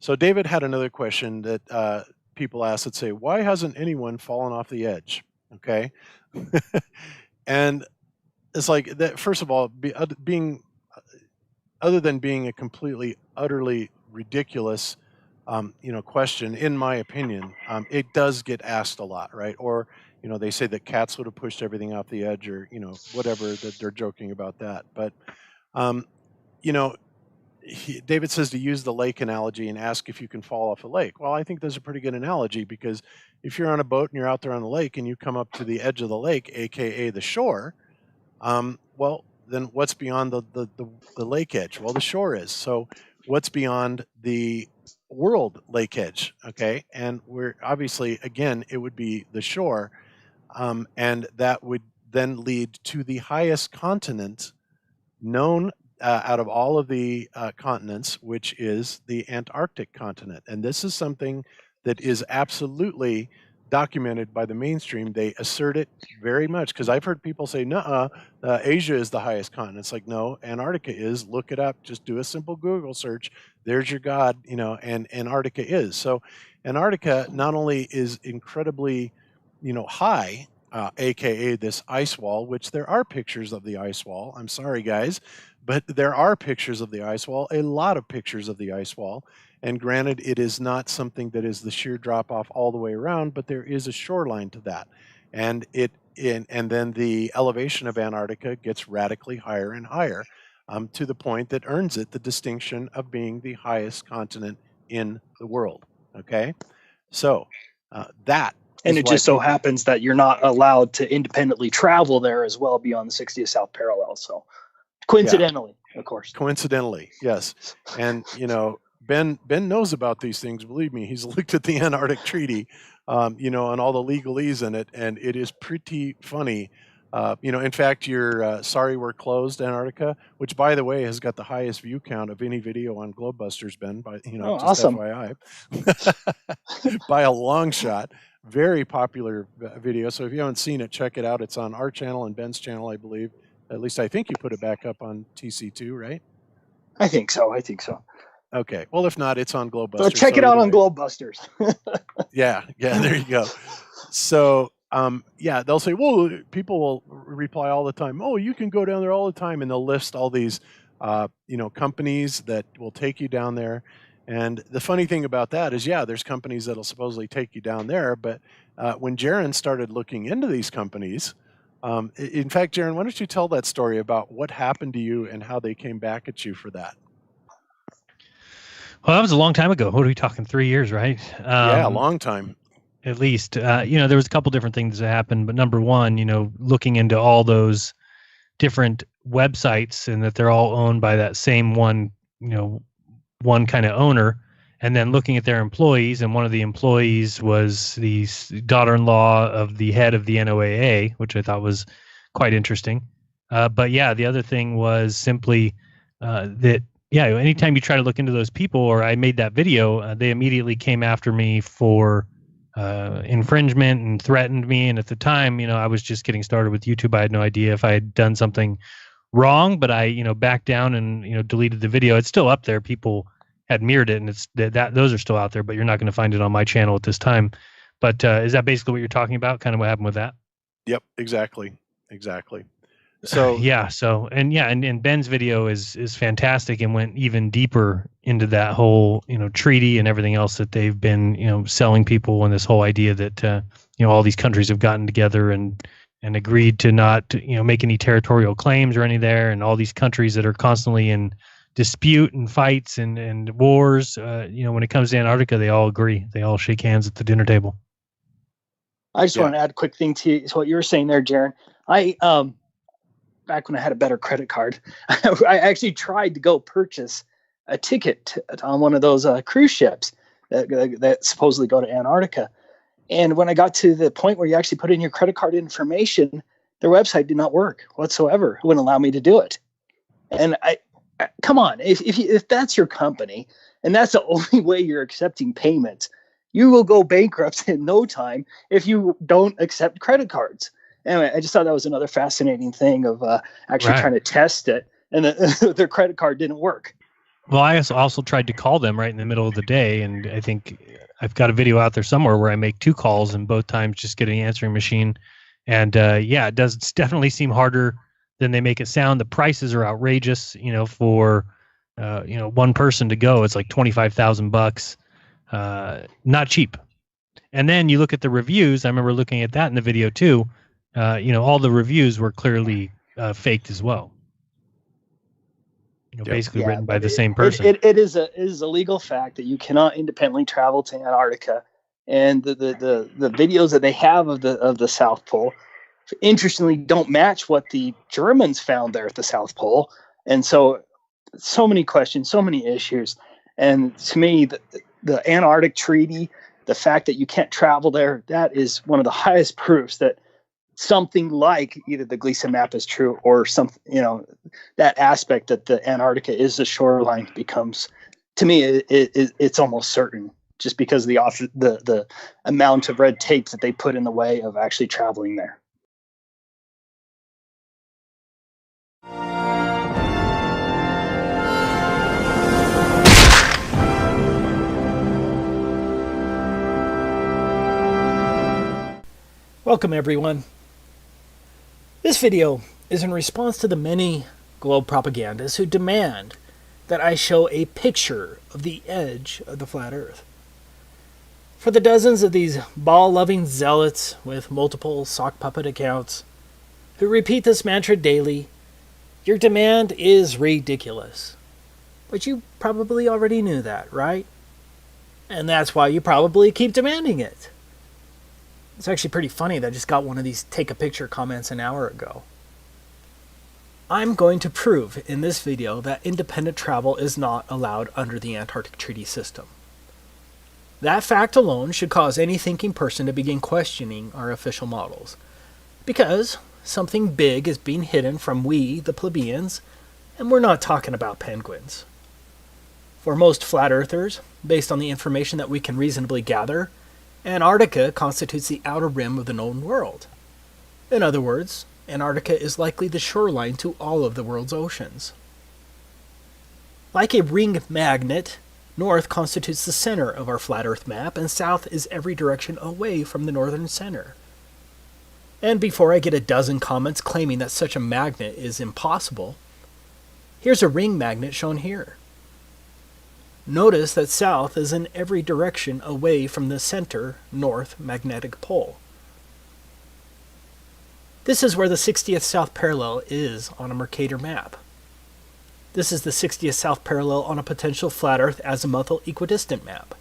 So David had another question that people ask that say, "Why hasn't anyone fallen off the edge?" Okay, and it's like that. First of all, being other than being a completely, utterly ridiculous, question, in my opinion, it does get asked a lot, right? Or they say that cats would have pushed everything off the edge, or whatever, that they're joking about that. But um, you know, David says to use the lake analogy and ask if you can fall off a lake. Well, I think that's a pretty good analogy, because if you're on a boat and you're out there on the lake and you come up to the edge of the lake, aka the shore, well, then what's beyond the lake edge? Well, the shore is. So what's beyond the world lake edge? Okay, and we're obviously, again, it would be the shore, and that would then lead to the highest continent known out of all of the continents, which is the Antarctic continent. And this is something that is absolutely documented by the mainstream. They assert it very much, because I've heard people say, "Nuh-uh, Asia is the highest continent." It's like, no, Antarctica is. Look it up. Just do a simple Google search. There's your God, and Antarctica is. So Antarctica not only is incredibly, high, aka this ice wall, which there are pictures of the ice wall. I'm sorry, guys, but there are pictures of the ice wall, a lot of pictures of the ice wall. And granted, it is not something that is the sheer drop off all the way around, but there is a shoreline to that. And and then the elevation of Antarctica gets radically higher and higher, to the point that earns it the distinction of being the highest continent in the world. Okay, so that. And it just so happens that you're not allowed to independently travel there as well beyond the 60th South parallel. So coincidentally, of course. Coincidentally, yes. And, Ben knows about these things. Believe me, he's looked at the Antarctic Treaty, and all the legalese in it, and it is pretty funny. In fact, your "Sorry We're Closed" Antarctica, which, by the way, has got the highest view count of any video on GlobeBusters, Ben, by just awesome. FYI, by a long shot. Very popular video. So if you haven't seen it, check it out. It's on our channel and Ben's channel, I believe. At least I think you put it back up on TC2, right? I think so. Okay. Well, if not, it's on GlobeBusters. So check it out on GlobeBusters. Yeah, there you go. So, they'll say, well, people will reply all the time, "Oh, you can go down there all the time," and they'll list all these, companies that will take you down there. And the funny thing about that is, there's companies that'll supposedly take you down there, but when Jaron started looking into these companies, in fact, Jaron, why don't you tell that story about what happened to you and how they came back at you for that? Well, that was a long time ago. What are we talking? 3 years, right? Yeah, a long time. At least. There was a couple different things that happened, but number one, looking into all those different websites and that they're all owned by that same one kind of owner, and then looking at their employees, and one of the employees was the daughter-in-law of the head of the NOAA, which I thought was quite interesting. But the other thing was simply that anytime you try to look into those people, or I made that video, they immediately came after me for infringement and threatened me. And at the time, I was just getting started with YouTube. I had no idea if I had done something wrong, but I, backed down and, deleted the video. It's still up there. People had mirrored it, and it's those are still out there, but you're not going to find it on my channel at this time. But is that basically what you're talking about? Kind of what happened with that? Yep, exactly. So and Ben's video is fantastic and went even deeper into that whole treaty and everything else that they've been selling people, and this whole idea that all these countries have gotten together and agreed to not make any territorial claims or any there, and all these countries that are constantly in dispute and fights and wars. When it comes to Antarctica, they all agree. They all shake hands at the dinner table. I just want to add a quick thing to what you were saying there, Jaron. Back when I had a better credit card, I actually tried to go purchase a ticket on one of those cruise ships that supposedly go to Antarctica. And when I got to the point where you actually put in your credit card information, their website did not work whatsoever. It wouldn't allow me to do it. And I come on, if that's your company and that's the only way you're accepting payments, you will go bankrupt in no time if you don't accept credit cards. Anyway, I just thought that was another fascinating thing of actually trying to test it, and their credit card didn't work. Well, I also tried to call them right in the middle of the day, and I think I've got a video out there somewhere where I make 2 calls, and both times just get an answering machine. And yeah, it does definitely seem harder than they make it sound. The prices are outrageous. For one person to go, it's like $25,000. Not cheap. And then you look at the reviews. I remember looking at that in the video too. All the reviews were clearly faked as well. Basically written by the same person. It is a legal fact that you cannot independently travel to Antarctica, and the videos that they have of the South Pole, interestingly, don't match what the Germans found there at the South Pole, and so many questions, so many issues, and to me, the Antarctic Treaty, the fact that you can't travel there, that is one of the highest proofs that something like either the Gleason map is true or something, that aspect that the Antarctica is the shoreline becomes, to me, it's almost certain, just because of the amount of red tape that they put in the way of actually traveling there. Welcome everyone. This video is in response to the many globe propagandists who demand that I show a picture of the edge of the flat earth. For the dozens of these ball-loving zealots with multiple sock puppet accounts who repeat this mantra daily, your demand is ridiculous. But you probably already knew that, right? And that's why you probably keep demanding it. It's actually pretty funny that I just got one of these take a picture comments an hour ago. I'm going to prove in this video that independent travel is not allowed under the Antarctic Treaty System. That fact alone should cause any thinking person to begin questioning our official models, because something big is being hidden from we, the plebeians, and we're not talking about penguins. For most flat earthers, based on the information that we can reasonably gather, Antarctica constitutes the outer rim of the known world. In other words, Antarctica is likely the shoreline to all of the world's oceans. Like a ring magnet, north constitutes the center of our flat earth map, and south is every direction away from the northern center. And before I get a dozen comments claiming that such a magnet is impossible, here's a ring magnet shown here. Notice that south is in every direction away from the center north magnetic pole. This is where the 60th south parallel is on a Mercator map. This is the 60th south parallel on a potential flat earth azimuthal equidistant map.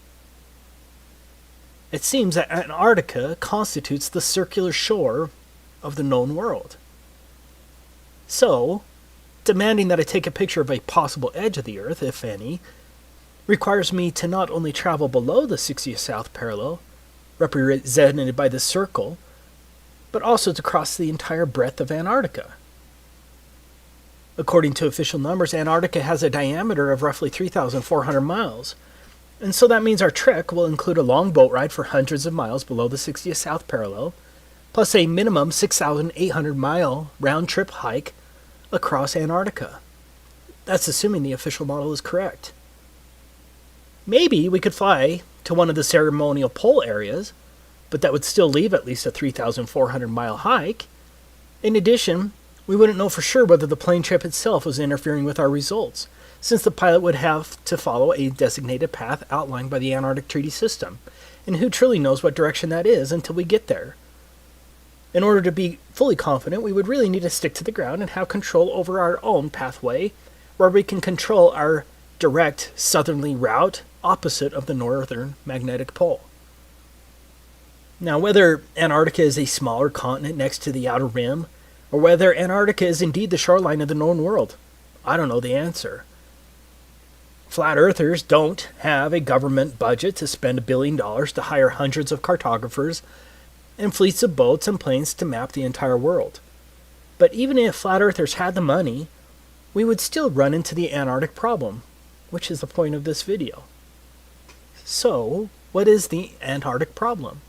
It seems that Antarctica constitutes the circular shore of the known world. So, demanding that I take a picture of a possible edge of the earth, if any, requires me to not only travel below the 60th south parallel, represented by this circle, but also to cross the entire breadth of Antarctica. According to official numbers, Antarctica has a diameter of roughly 3,400 miles, and so that means our trek will include a long boat ride for hundreds of miles below the 60th south parallel, plus a minimum 6,800-mile round-trip hike across Antarctica. That's assuming the official model is correct. Maybe we could fly to one of the ceremonial pole areas, but that would still leave at least a 3,400-mile hike. In addition, we wouldn't know for sure whether the plane trip itself was interfering with our results, since the pilot would have to follow a designated path outlined by the Antarctic Treaty System, and who truly knows what direction that is until we get there. In order to be fully confident, we would really need to stick to the ground and have control over our own pathway, where we can control our direct southerly route opposite of the northern magnetic pole. Now, whether Antarctica is a smaller continent next to the outer rim, or whether Antarctica is indeed the shoreline of the known world, I don't know the answer. Flat earthers don't have a government budget to spend $1 billion to hire hundreds of cartographers and fleets of boats and planes to map the entire world. But even if flat earthers had the money, we would still run into the Antarctic problem, which is the point of this video. So, what is the Antarctic problem?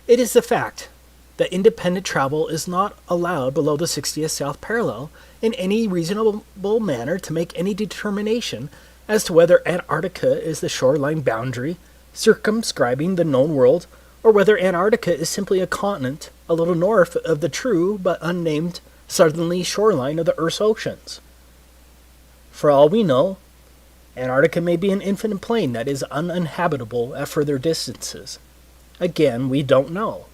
It is the fact that independent travel is not allowed below the 60th south parallel in any reasonable manner to make any determination as to whether Antarctica is the shoreline boundary circumscribing the known world, or whether Antarctica is simply a continent a little north of the true but unnamed southerly shoreline of the Earth's oceans. For all we know, Antarctica may be an infinite plain that is uninhabitable at further distances. Again, we don't know.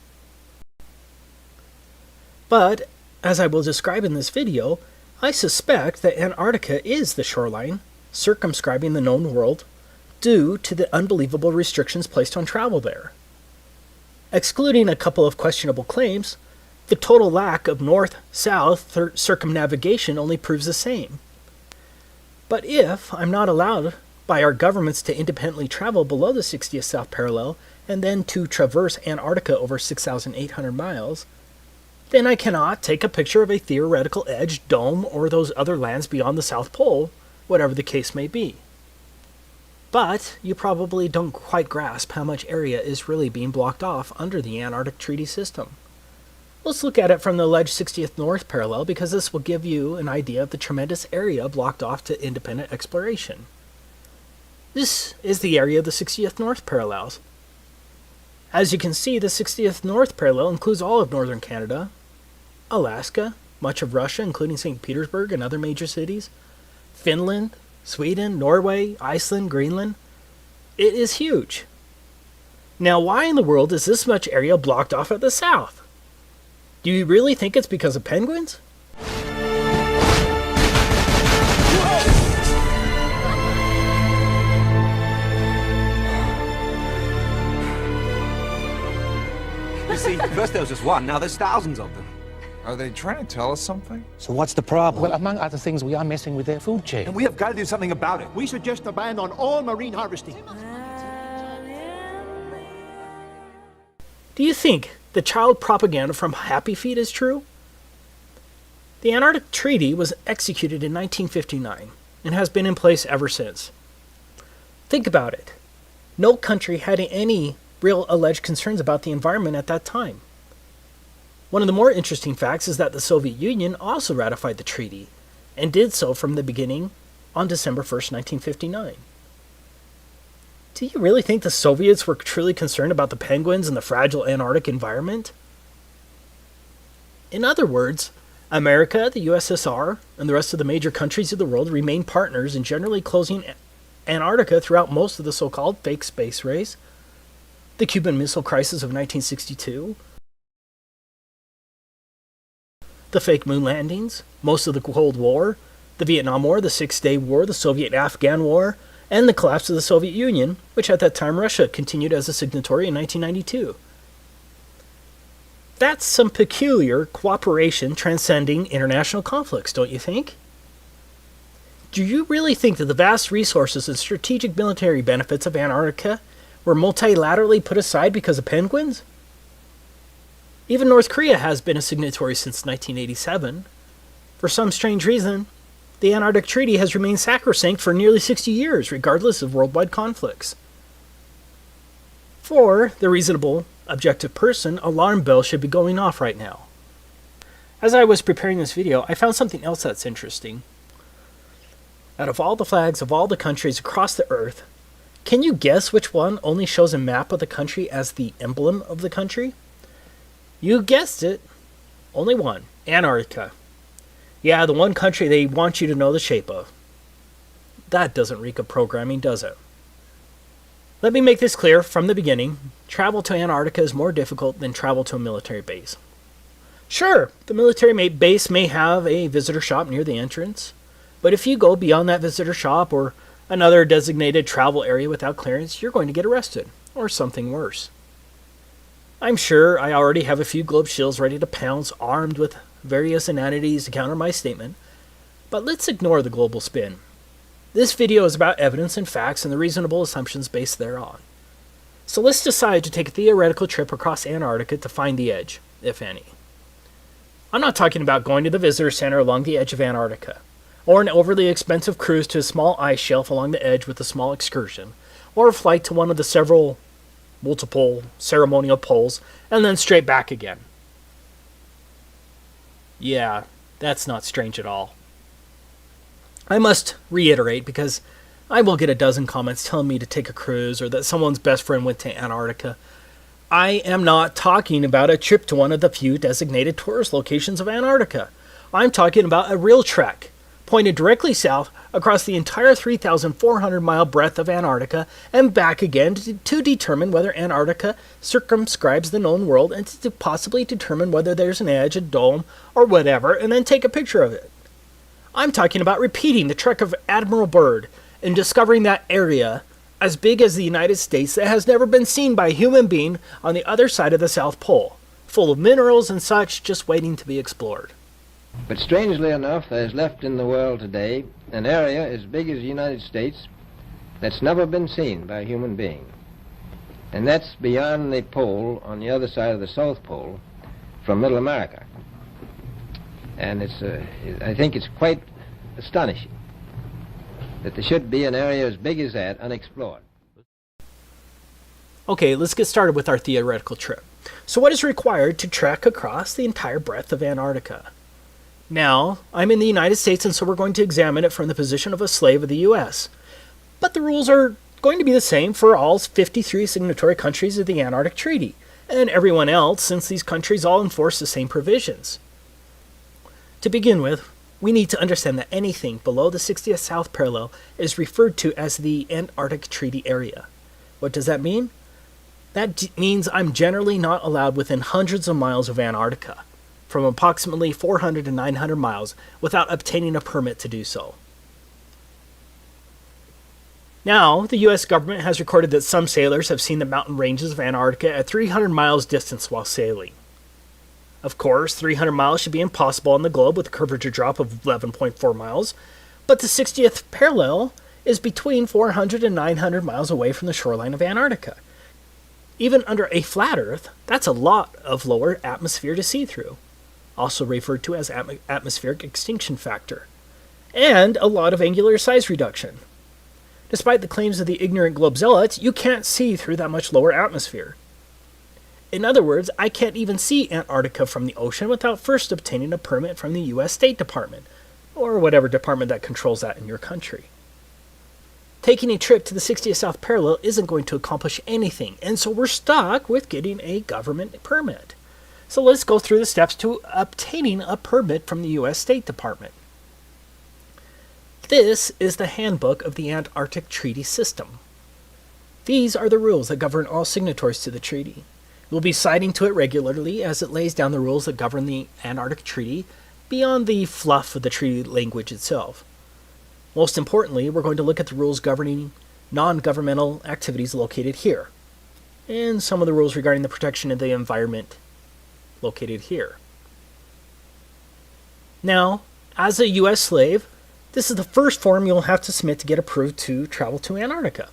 But, as I will describe in this video, I suspect that Antarctica is the shoreline circumscribing the known world due to the unbelievable restrictions placed on travel there. Excluding a couple of questionable claims, the total lack of north-south circumnavigation only proves the same. But if I'm not allowed by our governments to independently travel below the 60th south parallel and then to traverse Antarctica over 6,800 miles, then I cannot take a picture of a theoretical edge, dome, or those other lands beyond the South Pole, whatever the case may be. But you probably don't quite grasp how much area is really being blocked off under the Antarctic Treaty System. Let's look at it from the alleged 60th north parallel, because this will give you an idea of the tremendous area blocked off to independent exploration. This is the area of the 60th north parallels. As you can see, the 60th north parallel includes all of northern Canada, Alaska, much of Russia, including St. Petersburg and other major cities, Finland, Sweden, Norway, Iceland, Greenland. It is huge. Now, why in the world is this much area blocked off at the south? Do you really think it's because of penguins? You see, first there was just one, now there's thousands of them. Are they trying to tell us something? So what's the problem? Well, among other things, we are messing with their food chain. And we have got to do something about it. We suggest a ban on all marine harvesting. Do you think the child propaganda from Happy Feet is true? The Antarctic Treaty was executed in 1959 and has been in place ever since. Think about it. No country had any real alleged concerns about the environment at that time. One of the more interesting facts is that the Soviet Union also ratified the treaty, and did so from the beginning on December 1st, 1959. Do you really think the Soviets were truly concerned about the penguins and the fragile Antarctic environment? In other words, America, the USSR, and the rest of the major countries of the world remained partners in generally closing Antarctica throughout most of the so-called fake space race, the Cuban Missile Crisis of 1962, the fake moon landings, most of the Cold War, the Vietnam War, the Six-Day War, the Soviet-Afghan War, and the collapse of the Soviet Union, which at that time Russia continued as a signatory in 1992. That's some peculiar cooperation transcending international conflicts, don't you think? Do you really think that the vast resources and strategic military benefits of Antarctica were multilaterally put aside because of penguins? Even North Korea has been a signatory since 1987. For some strange reason, the Antarctic Treaty has remained sacrosanct for nearly 60 years, regardless of worldwide conflicts. For the reasonable, objective person, alarm bells should be going off right now. As I was preparing this video, I found something else that's interesting. Out of all the flags of all the countries across the Earth, can you guess which one only shows a map of the country as the emblem of the country? You guessed it. Only one. Antarctica. Yeah, the one country they want you to know the shape of. That doesn't reek of programming, does it? Let me make this clear from the beginning. Travel to Antarctica is more difficult than travel to a military base. Sure, the military base may have a visitor shop near the entrance, but if you go beyond that visitor shop or another designated travel area without clearance, you're going to get arrested, or something worse. I'm sure I already have a few globe shills ready to pounce, armed with various inanities to counter my statement, but let's ignore the global spin. This video is about evidence and facts and the reasonable assumptions based thereon. So let's decide to take a theoretical trip across Antarctica to find the edge, if any. I'm not talking about going to the visitor center along the edge of Antarctica, or an overly expensive cruise to a small ice shelf along the edge with a small excursion, or a flight to one of the multiple ceremonial poles, and then straight back again. Yeah, that's not strange at all. I must reiterate, because I will get a dozen comments telling me to take a cruise or that someone's best friend went to Antarctica. I am not talking about a trip to one of the few designated tourist locations of Antarctica. I'm talking about a real trek, pointed directly south across the entire 3,400-mile breadth of Antarctica and back again to determine whether Antarctica circumscribes the known world and to possibly determine whether there's an edge, a dome, or whatever, and then take a picture of it. I'm talking about repeating the trek of Admiral Byrd and discovering that area as big as the United States that has never been seen by a human being on the other side of the South Pole, full of minerals and such just waiting to be explored. But strangely enough, there's left in the world today an area as big as the United States that's never been seen by a human being. And that's beyond the pole on the other side of the South Pole from Middle America. And I think it's quite astonishing that there should be an area as big as that unexplored. Okay, let's get started with our theoretical trip. So what is required to trek across the entire breadth of Antarctica? Now, I'm in the United States, and so we're going to examine it from the position of a slave of the U.S. But the rules are going to be the same for all 53 signatory countries of the Antarctic Treaty, and everyone else, since these countries all enforce the same provisions. To begin with, we need to understand that anything below the 60th south parallel is referred to as the Antarctic Treaty Area. What does that mean? That means I'm generally not allowed within hundreds of miles of Antarctica, from approximately 400 to 900 miles, without obtaining a permit to do so. Now, the U.S. government has recorded that some sailors have seen the mountain ranges of Antarctica at 300 miles distance while sailing. Of course, 300 miles should be impossible on the globe with a curvature drop of 11.4 miles, but the 60th parallel is between 400 and 900 miles away from the shoreline of Antarctica. Even under a flat Earth, that's a lot of lower atmosphere to see through, also referred to as atmospheric extinction factor, and a lot of angular size reduction. Despite the claims of the ignorant globe zealots, you can't see through that much lower atmosphere. In other words, I can't even see Antarctica from the ocean without first obtaining a permit from the U.S. State Department, or whatever department that controls that in your country. Taking a trip to the 60th South Parallel isn't going to accomplish anything, and so we're stuck with getting a government permit. So let's go through the steps to obtaining a permit from the U.S. State Department. This is the handbook of the Antarctic Treaty System. These are the rules that govern all signatories to the treaty. We'll be citing to it regularly as it lays down the rules that govern the Antarctic Treaty beyond the fluff of the treaty language itself. Most importantly, we're going to look at the rules governing non-governmental activities located here, and some of the rules regarding the protection of the environment located here. Now, as a U.S. slave, this is the first form you'll have to submit to get approved to travel to Antarctica.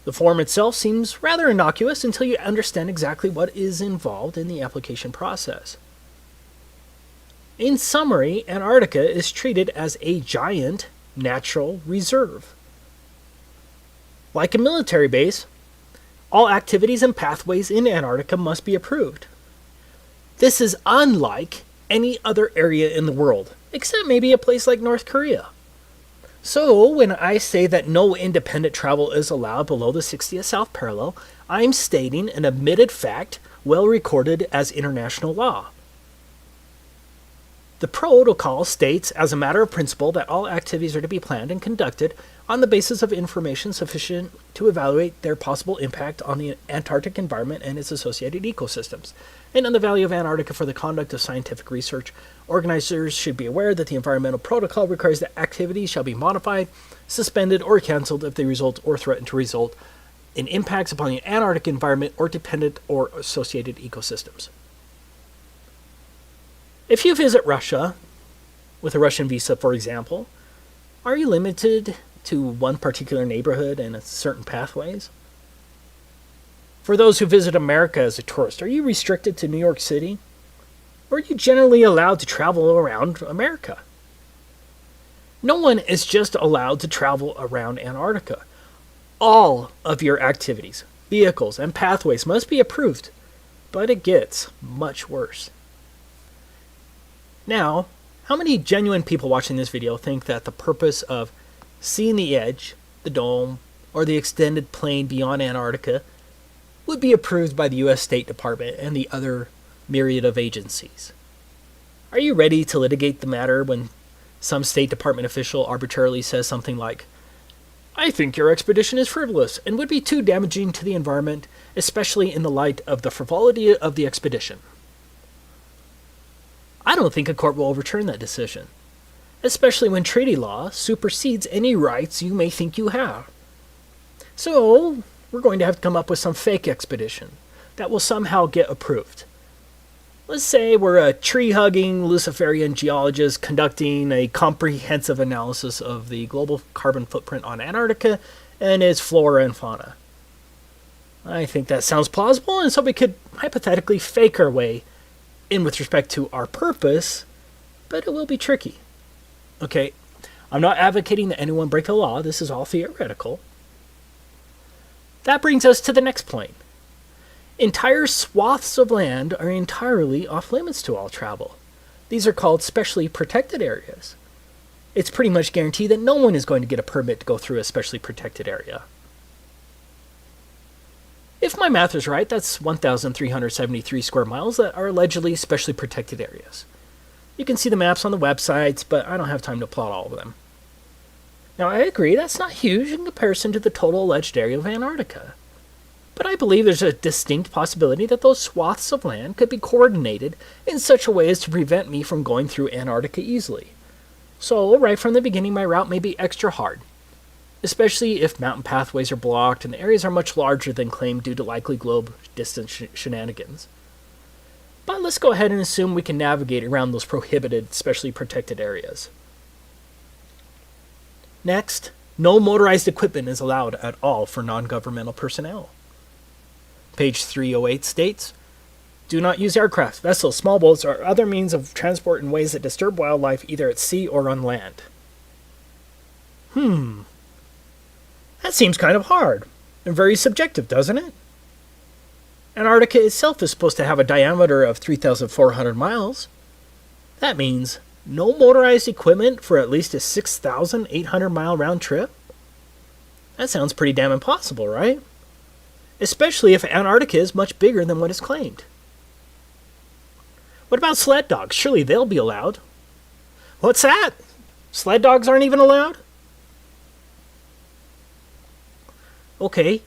The form itself seems rather innocuous until you understand exactly what is involved in the application process. In summary, Antarctica is treated as a giant natural reserve. Like a military base, all activities and pathways in Antarctica must be approved. This is unlike any other area in the world, except maybe a place like North Korea. So, when I say that no independent travel is allowed below the 60th South Parallel, I'm stating an admitted fact well recorded as international law. The protocol states, as a matter of principle, that all activities are to be planned and conducted on the basis of information sufficient to evaluate their possible impact on the Antarctic environment and its associated ecosystems, and on the value of Antarctica for the conduct of scientific research. Organizers should be aware that the environmental protocol requires that activities shall be modified, suspended, or canceled if they result or threaten to result in impacts upon the Antarctic environment or dependent or associated ecosystems. If you visit Russia, with a Russian visa, for example, are you limited to one particular neighborhood and certain pathways? For those who visit America as a tourist, are you restricted to New York City? Or are you generally allowed to travel around America? No one is just allowed to travel around Antarctica. All of your activities, vehicles, and pathways must be approved, but it gets much worse. Now, how many genuine people watching this video think that the purpose of seeing the edge, the dome, or the extended plain beyond Antarctica would be approved by the U.S. State Department and the other myriad of agencies? Are you ready to litigate the matter when some State Department official arbitrarily says something like, "I think your expedition is frivolous and would be too damaging to the environment, especially in the light of the frivolity of the expedition"? I don't think a court will overturn that decision, especially when treaty law supersedes any rights you may think you have. So, we're going to have to come up with some fake expedition that will somehow get approved. Let's say we're a tree-hugging Luciferian geologist conducting a comprehensive analysis of the global carbon footprint on Antarctica and its flora and fauna. I think that sounds plausible, and so we could hypothetically fake our way in with respect to our purpose, but it will be tricky. Okay, I'm not advocating that anyone break the law. This is all theoretical. That brings us to the next point. Entire swaths of land are entirely off limits to all travel. These are called specially protected areas. It's pretty much guaranteed that no one is going to get a permit to go through a specially protected area. If my math is right, that's 1,373 square miles that are allegedly specially protected areas. You can see the maps on the websites, but I don't have time to plot all of them. Now, I agree that's not huge in comparison to the total alleged area of Antarctica. But I believe there's a distinct possibility that those swaths of land could be coordinated in such a way as to prevent me from going through Antarctica easily. So, right from the beginning, my route may be extra hard, especially if mountain pathways are blocked and the areas are much larger than claimed due to likely globe distance shenanigans. But let's go ahead and assume we can navigate around those prohibited, specially protected areas. Next, no motorized equipment is allowed at all for non-governmental personnel. Page 308 states, "Do not use aircraft, vessels, small boats, or other means of transport in ways that disturb wildlife either at sea or on land." That seems kind of hard and very subjective, doesn't it? Antarctica itself is supposed to have a diameter of 3,400 miles. That means no motorized equipment for at least a 6,800-mile round trip? That sounds pretty damn impossible, right? Especially if Antarctica is much bigger than what is claimed. What about sled dogs? Surely they'll be allowed. What's that? Sled dogs aren't even allowed? Okay,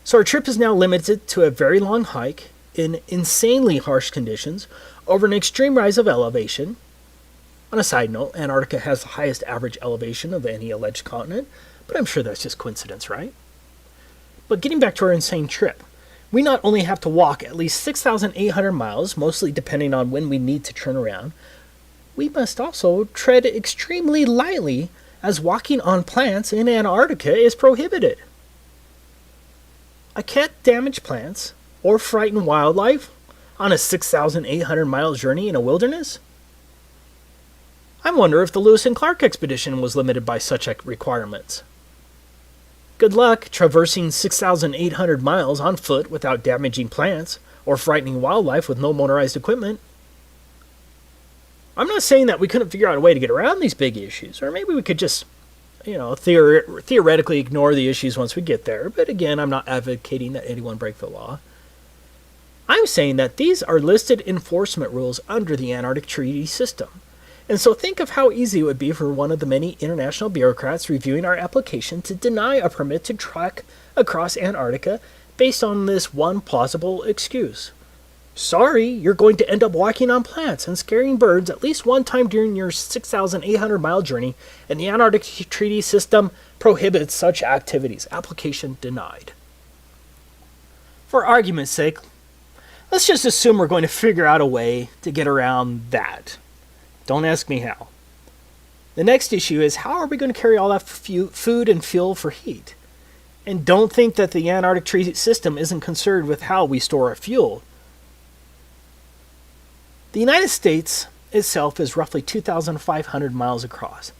so our trip is now limited to a very long hike in insanely harsh conditions over an extreme rise of elevation. On a side note, Antarctica has the highest average elevation of any alleged continent, but I'm sure that's just coincidence, right? But getting back to our insane trip, we not only have to walk at least 6,800 miles, mostly depending on when we need to turn around, we must also tread extremely lightly as walking on plants in Antarctica is prohibited. I can't damage plants or frighten wildlife on a 6,800-mile journey in a wilderness? I wonder if the Lewis and Clark expedition was limited by such requirements. Good luck traversing 6,800 miles on foot without damaging plants or frightening wildlife with no motorized equipment. I'm not saying that we couldn't figure out a way to get around these big issues, or maybe we could just, theoretically ignore the issues once we get there, but again, I'm not advocating that anyone break the law. I'm saying that these are listed enforcement rules under the Antarctic Treaty System. And so think of how easy it would be for one of the many international bureaucrats reviewing our application to deny a permit to trek across Antarctica based on this one plausible excuse. Sorry, you're going to end up walking on plants and scaring birds at least one time during your 6,800-mile journey, and the Antarctic Treaty System prohibits such activities. Application denied. For argument's sake, let's just assume we're going to figure out a way to get around that. Don't ask me how. The next issue is, how are we going to carry all that food and fuel for heat? And don't think that the Antarctic Treaty System isn't concerned with how we store our fuel. The United States itself is roughly 2,500 miles across.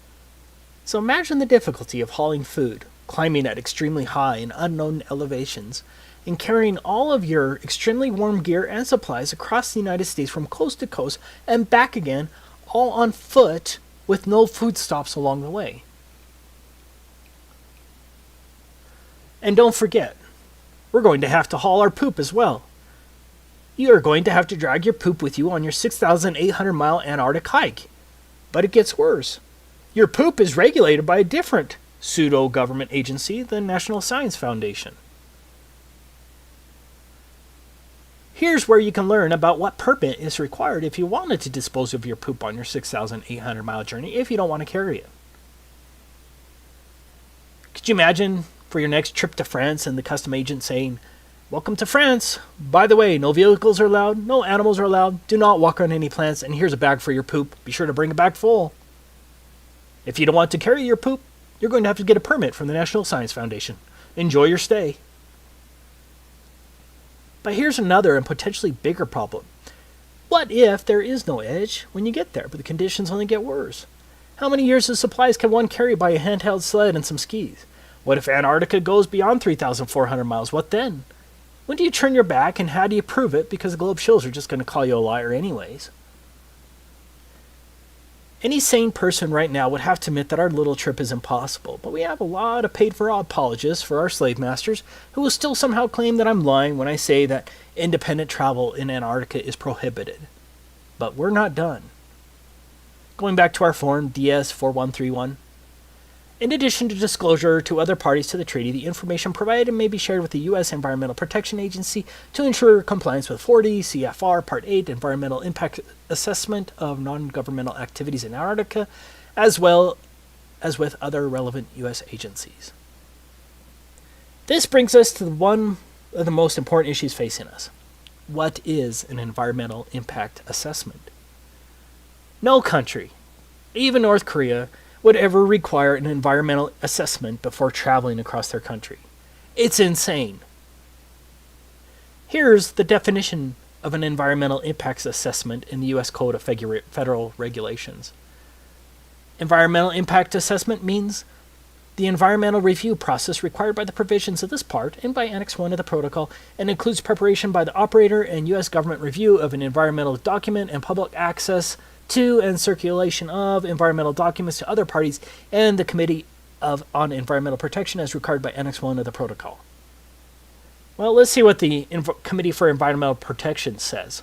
So imagine the difficulty of hauling food, climbing at extremely high and unknown elevations, and carrying all of your extremely warm gear and supplies across the United States from coast to coast and back again, all on foot with no food stops along the way. And don't forget, we're going to have to haul our poop as well. You are going to have to drag your poop with you on your 6,800-mile Antarctic hike. But it gets worse. Your poop is regulated by a different pseudo-government agency, the National Science Foundation. Here's where you can learn about what permit is required if you wanted to dispose of your poop on your 6,800-mile journey if you don't want to carry it. Could you imagine for your next trip to France and the custom agent saying, "Welcome to France. By the way, no vehicles are allowed, no animals are allowed, do not walk on any plants, and here's a bag for your poop. Be sure to bring a bag full." If you don't want to carry your poop, you're going to have to get a permit from the National Science Foundation. Enjoy your stay. But here's another and potentially bigger problem. What if there is no edge when you get there, but the conditions only get worse? How many years of supplies can one carry by a handheld sled and some skis? What if Antarctica goes beyond 3,400 miles? What then? When do you turn your back, and how do you prove it? Because the globe shows are just going to call you a liar anyways. Any sane person right now would have to admit that our little trip is impossible, but we have a lot of paid-for apologists for our slave masters who will still somehow claim that I'm lying when I say that independent travel in Antarctica is prohibited. But we're not done. Going back to our form DS4131, in addition to disclosure to other parties to the treaty, the information provided may be shared with the U.S. Environmental Protection Agency to ensure compliance with 40 CFR Part 8 Environmental Impact Assessment of Non-Governmental Activities in Antarctica, as well as with other relevant U.S. agencies. This brings us to one of the most important issues facing us. What is an environmental impact assessment? No country, even North Korea, would ever require an environmental assessment before traveling across their country. It's insane. Here's the definition of an environmental impacts assessment in the U.S. Code of Federal Regulations. Environmental impact assessment means the environmental review process required by the provisions of this part and by Annex 1 of the Protocol, and includes preparation by the operator and U.S. government review of an environmental document and public access to and circulation of environmental documents to other parties and the Committee on Environmental Protection as required by Annex 1 of the Protocol. Well, let's see what the Committee for Environmental Protection says.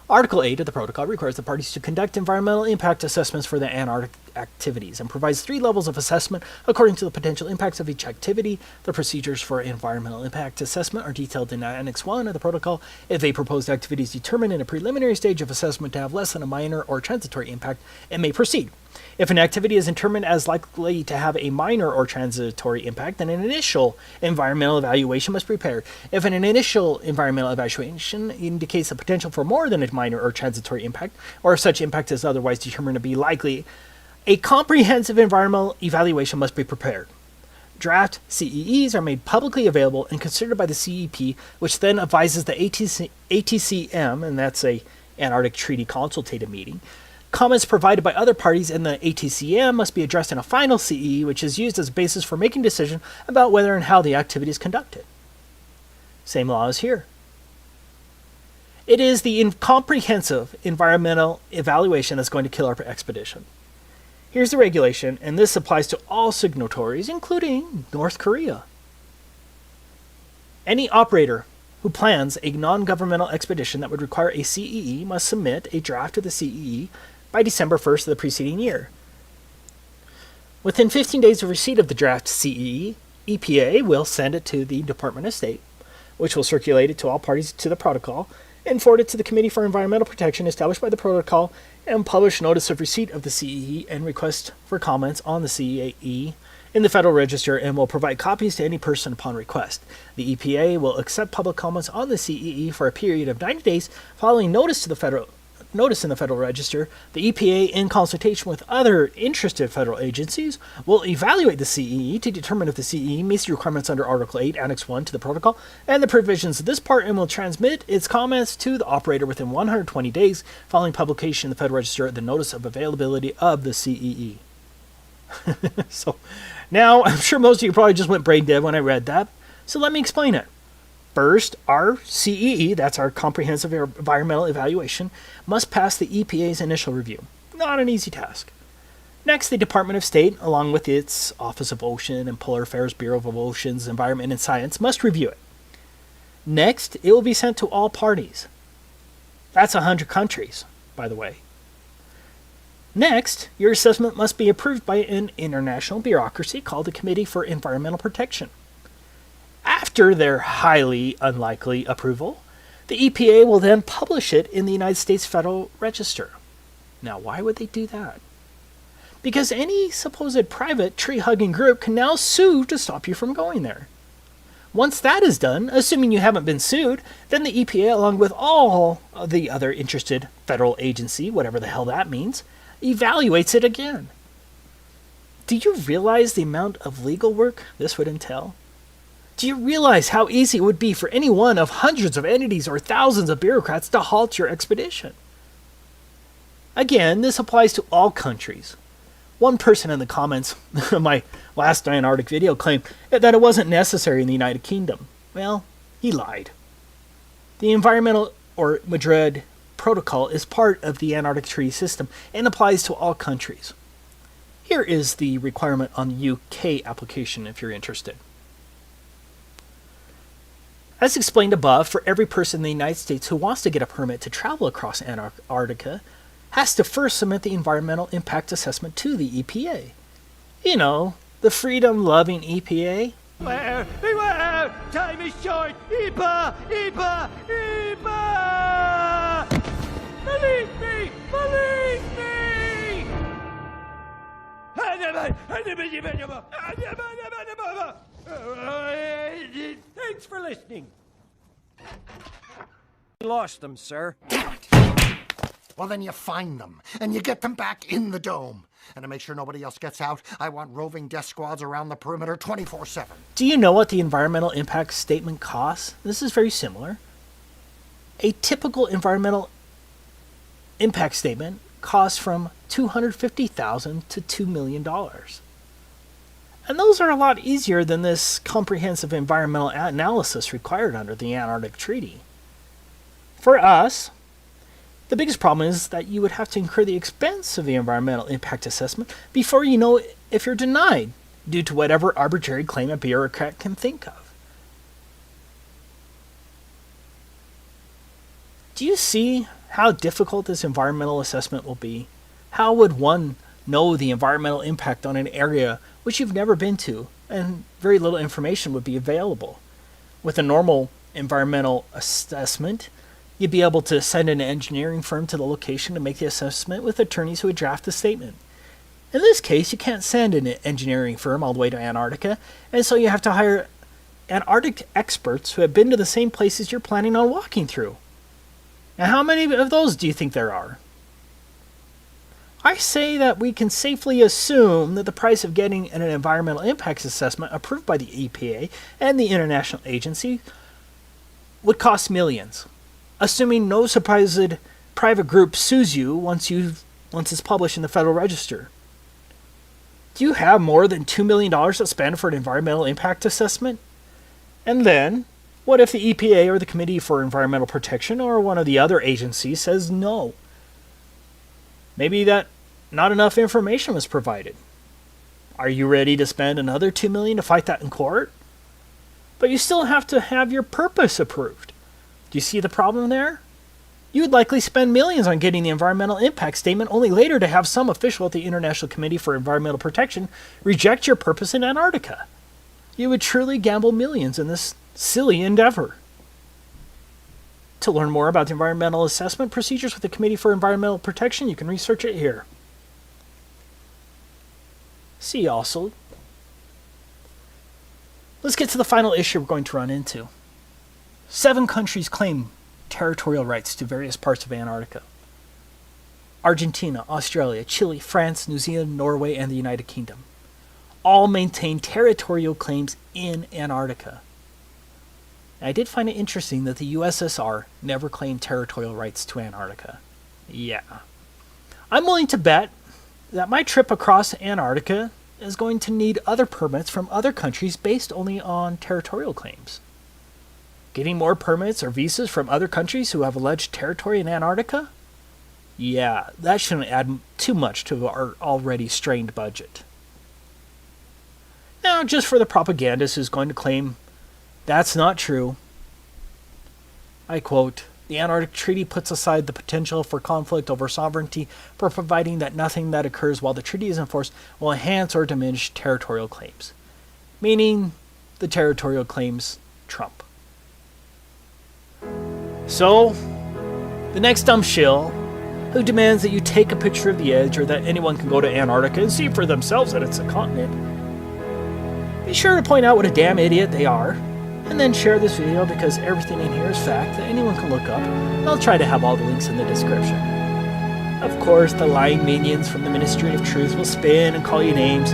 Article 8 of the Protocol requires the parties to conduct environmental impact assessments for the Antarctic activities and provides 3 levels of assessment according to the potential impacts of each activity. The procedures for environmental impact assessment are detailed in Annex 1 of the Protocol. If a proposed activity is determined in a preliminary stage of assessment to have less than a minor or transitory impact, it may proceed. If an activity is determined as likely to have a minor or transitory impact, then an initial environmental evaluation must be prepared. If an initial environmental evaluation indicates the potential for more than a minor or transitory impact, or if such impact is otherwise determined to be likely, a comprehensive environmental evaluation must be prepared. Draft CEEs are made publicly available and considered by the CEP, which then advises the ATCM, and that's a Antarctic Treaty Consultative Meeting. Comments provided by other parties in the ATCM must be addressed in a final CEE, which is used as a basis for making a decision about whether and how the activity is conducted. Same law as here. It is the comprehensive environmental evaluation that's going to kill our expedition. Here's the regulation, and this applies to all signatories, including North Korea. Any operator who plans a non-governmental expedition that would require a CEE must submit a draft of the CEE by December 1st of the preceding year. Within 15 days of receipt of the draft CEE, EPA will send it to the Department of State, which will circulate it to all parties to the protocol, and forward it to the Committee for Environmental Protection established by the protocol, and publish notice of receipt of the CEE and request for comments on the CEE in the Federal Register, and will provide copies to any person upon request. The EPA will accept public comments on the CEE for a period of 90 days following notice in the Federal Register. The EPA, in consultation with other interested federal agencies, will evaluate the CEE to determine if the CEE meets the requirements under Article 8, Annex 1 to the Protocol and the provisions of this part, and will transmit its comments to the operator within 120 days following publication in the Federal Register of the notice of availability of the CEE. So, now, I'm sure most of you probably just went brain dead when I read that, so let me explain it. First, our CEE, that's our Comprehensive Environmental Evaluation, must pass the EPA's initial review. Not an easy task. Next, the Department of State, along with its Office of Ocean and Polar Affairs Bureau of Oceans, Environment, and Science, must review it. Next, it will be sent to all parties. That's 100 countries, by the way. Next, your assessment must be approved by an international bureaucracy called the Committee for Environmental Protection. After their highly unlikely approval, the EPA will then publish it in the United States Federal Register. Now, why would they do that? Because any supposed private tree-hugging group can now sue to stop you from going there. Once that is done, assuming you haven't been sued, then the EPA, along with all of the other interested federal agency, whatever the hell that means, evaluates it again. Do you realize the amount of legal work this would entail? Do you realize how easy it would be for any one of hundreds of entities or thousands of bureaucrats to halt your expedition? Again, this applies to all countries. One person in the comments of my last Antarctic video claimed that it wasn't necessary in the United Kingdom. Well, he lied. The Environmental or Madrid Protocol is part of the Antarctic Treaty System and applies to all countries. Here is the requirement on the UK application if you're interested. As explained above, for every person in the United States who wants to get a permit to travel across Antarctica, has to first submit the environmental impact assessment to the EPA. You know, the freedom-loving EPA. Beware! Time is short! EPA! EPA! EPA! Believe me! Believe me! Thanks for listening. Lost them, sir. Well, then you find them, and you get them back in the dome. And to make sure nobody else gets out, I want roving death squads around the perimeter 24/7. Do you know what the environmental impact statement costs? This is very similar. A typical environmental impact statement costs from $250,000 to $2 million. And those are a lot easier than this comprehensive environmental analysis required under the Antarctic Treaty. For us, the biggest problem is that you would have to incur the expense of the environmental impact assessment before you know if you're denied, due to whatever arbitrary claim a bureaucrat can think of. Do you see how difficult this environmental assessment will be? How would one know the environmental impact on an area which you've never been to, and very little information would be available? With a normal environmental assessment, you'd be able to send an engineering firm to the location to make the assessment with attorneys who would draft the statement. In this case, you can't send an engineering firm all the way to Antarctica, and so you have to hire Antarctic experts who have been to the same places you're planning on walking through. Now, how many of those do you think there are? I say that we can safely assume that the price of getting an environmental impacts assessment approved by the EPA and the international agency would cost millions, assuming no supposed private group sues you once it's published in the Federal Register. Do you have more than $2 million to spend for an environmental impact assessment? And then, what if the EPA or the Committee for Environmental Protection or one of the other agencies says no? Maybe that not enough information was provided. Are you ready to spend another $2 million to fight that in court? But you still have to have your purpose approved. Do you see the problem there? You would likely spend millions on getting the environmental impact statement, only later to have some official at the International Committee for Environmental Protection reject your purpose in Antarctica. You would truly gamble millions in this silly endeavor. To learn more about the environmental assessment procedures with the Committee for Environmental Protection, you can research it here. See also, let's get to the final issue we're going to run into. 7 countries claim territorial rights to various parts of Antarctica. Argentina, Australia, Chile, France, New Zealand, Norway, and the United Kingdom all maintain territorial claims in Antarctica. I did find it interesting that the USSR never claimed territorial rights to Antarctica. Yeah. I'm willing to bet that my trip across Antarctica is going to need other permits from other countries based only on territorial claims. Getting more permits or visas from other countries who have alleged territory in Antarctica? Yeah, that shouldn't add too much to our already strained budget. Now, just for the propagandist who's going to claim that's not true, I quote, "The Antarctic Treaty puts aside the potential for conflict over sovereignty for providing that nothing that occurs while the treaty is enforced will enhance or diminish territorial claims." Meaning, the territorial claims trump. So, the next dumb shill who demands that you take a picture of the edge or that anyone can go to Antarctica and see for themselves that it's a continent, be sure to point out what a damn idiot they are, and then share this video because everything in here is fact that anyone can look up. I'll try to have all the links in the description. Of course, the lying minions from the Ministry of Truth will spin and call you names,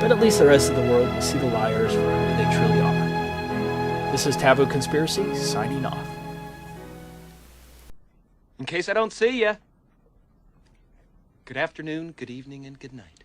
but at least the rest of the world will see the liars for who they truly are. This is Taboo Conspiracy, signing off. In case I don't see ya, good afternoon, good evening, and good night.